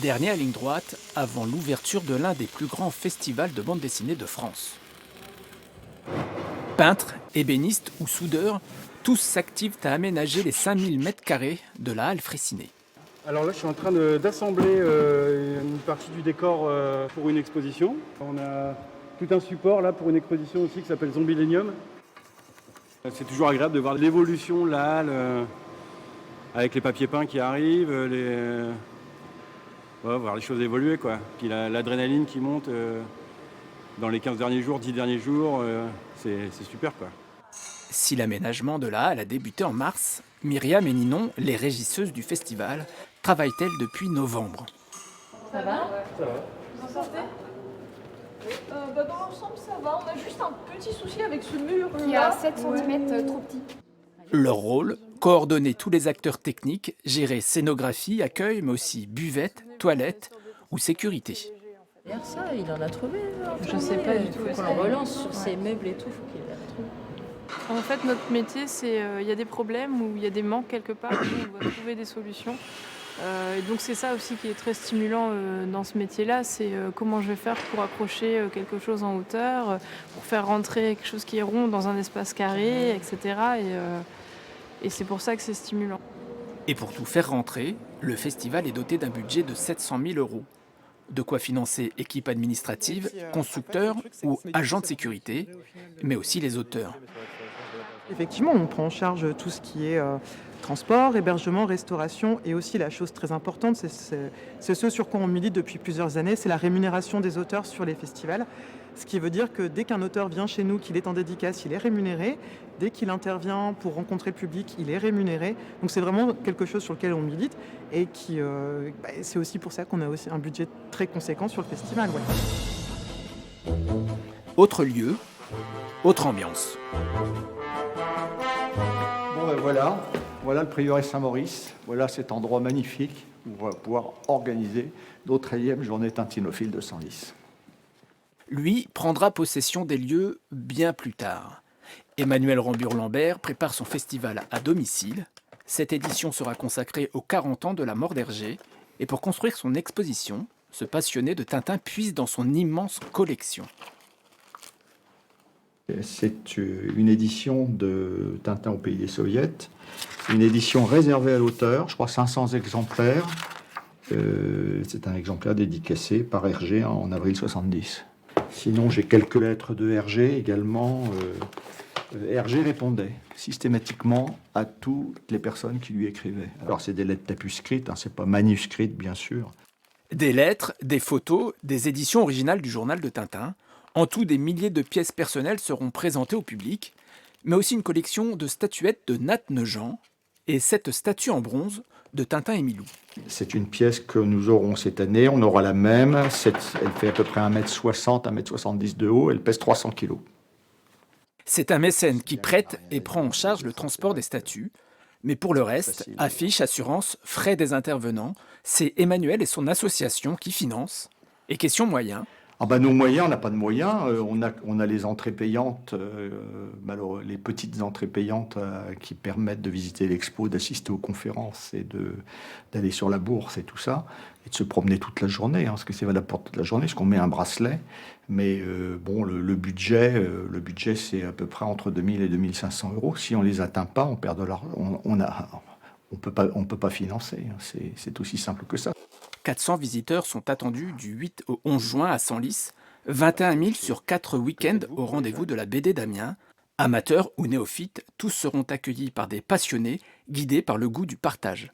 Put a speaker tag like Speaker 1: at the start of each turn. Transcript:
Speaker 1: Dernière ligne droite avant l'ouverture de l'un des plus grands festivals de bande dessinée de France. Peintres, ébénistes ou soudeurs, tous s'activent à aménager les 5000 m² de la halle Fraissinet.
Speaker 2: Alors là, je suis en train d'assembler une partie du décor pour une exposition. On a tout un support là pour une exposition aussi qui s'appelle Zombilenium. C'est toujours agréable de voir l'évolution de la halle avec les papiers peints qui arrivent, voir les choses évoluer, quoi. Puis l'adrénaline qui monte dans les 15 derniers jours, 10 derniers jours, c'est super, quoi.
Speaker 1: Si l'aménagement de la halle a débuté en mars, Myriam et Ninon, les régisseuses du festival, travaillent-elles depuis novembre.
Speaker 3: Ça va?
Speaker 2: Ça va.
Speaker 3: Vous en sortez? Dans l'ensemble, ça va. On a juste un petit souci avec ce mur
Speaker 4: Qui a 7 cm trop petit.
Speaker 1: Leur rôle, coordonner tous les acteurs techniques, gérer scénographie, accueil, mais aussi buvette, toilette ou sécurité.
Speaker 5: Hier, ça, il en a trouvé.
Speaker 3: Je sais pas du tout.
Speaker 5: Il faut qu'on le relance sur ses meubles et tout, faut qu'il les retrouve.
Speaker 6: En fait, notre métier, c'est il y a des problèmes ou il y a des manques quelque part, on va trouver des solutions. Et donc c'est ça aussi qui est très stimulant dans ce métier-là, c'est comment je vais faire pour accrocher quelque chose en hauteur, pour faire rentrer quelque chose qui est rond dans un espace carré, etc. Et c'est pour ça que c'est stimulant.
Speaker 1: Et pour tout faire rentrer, le festival est doté d'un budget de 700 000 €. De quoi financer équipe administrative, constructeurs ou agents de sécurité, mais aussi les auteurs.
Speaker 7: Effectivement, on prend en charge tout ce qui est transport, hébergement, restauration et aussi la chose très importante, c'est ce sur quoi on milite depuis plusieurs années, c'est la rémunération des auteurs sur les festivals. Ce qui veut dire que dès qu'un auteur vient chez nous, qu'il est en dédicace, il est rémunéré. Dès qu'il intervient pour rencontrer le public, il est rémunéré. Donc c'est vraiment quelque chose sur lequel on milite et c'est aussi pour ça qu'on a aussi un budget très conséquent sur le festival. Ouais.
Speaker 1: Autre lieu, autre ambiance.
Speaker 8: Bon ben voilà le prieuré Saint-Maurice, voilà cet endroit magnifique où on va pouvoir organiser notre 13e journée tintinophiles de Senlis.
Speaker 1: Lui prendra possession des lieux bien plus tard. Emmanuel Rambure-Lambert prépare son festival à domicile. Cette édition sera consacrée aux 40 ans de la mort d'Hergé. Et pour construire son exposition, ce passionné de Tintin puise dans son immense collection.
Speaker 8: C'est une édition de Tintin au pays des Soviets, une édition réservée à l'auteur, je crois 500 exemplaires. C'est un exemplaire dédicacé par Hergé en avril 70. Sinon, j'ai quelques lettres de Hergé également. Hergé répondait systématiquement à toutes les personnes qui lui écrivaient. Alors, c'est des lettres tapuscrites, c'est pas manuscrites, bien sûr.
Speaker 1: Des lettres, des photos, des éditions originales du journal de Tintin. En tout, des milliers de pièces personnelles seront présentées au public, mais aussi une collection de statuettes de Nat Nogent et cette statue en bronze de Tintin et Milou.
Speaker 8: C'est une pièce que nous aurons cette année, on aura la même, elle fait à peu près 1m60, 1m70 de haut, elle pèse 300 kg.
Speaker 1: C'est un mécène qui prête et prend en charge le transport des statues, mais pour le reste, affiches, assurances, frais des intervenants, c'est Emmanuel et son association qui financent. Et question moyens.
Speaker 8: Nos moyens, on n'a pas de moyens. On a les entrées payantes, les petites entrées payantes qui permettent de visiter l'expo, d'assister aux conférences et d'aller sur la bourse et tout ça, et de se promener toute la journée, parce que c'est valable pour toute la journée, parce qu'on met un bracelet. Mais le budget, c'est à peu près entre 2000 et 2500 €. Si on les atteint pas, on perd de l'argent. On peut pas financer. C'est aussi simple que ça.
Speaker 1: 400 visiteurs sont attendus du 8 au 11 juin à Senlis, 21 000 sur 4 week-ends au rendez-vous de la BD d'Amiens. Amateurs ou néophytes, tous seront accueillis par des passionnés, guidés par le goût du partage.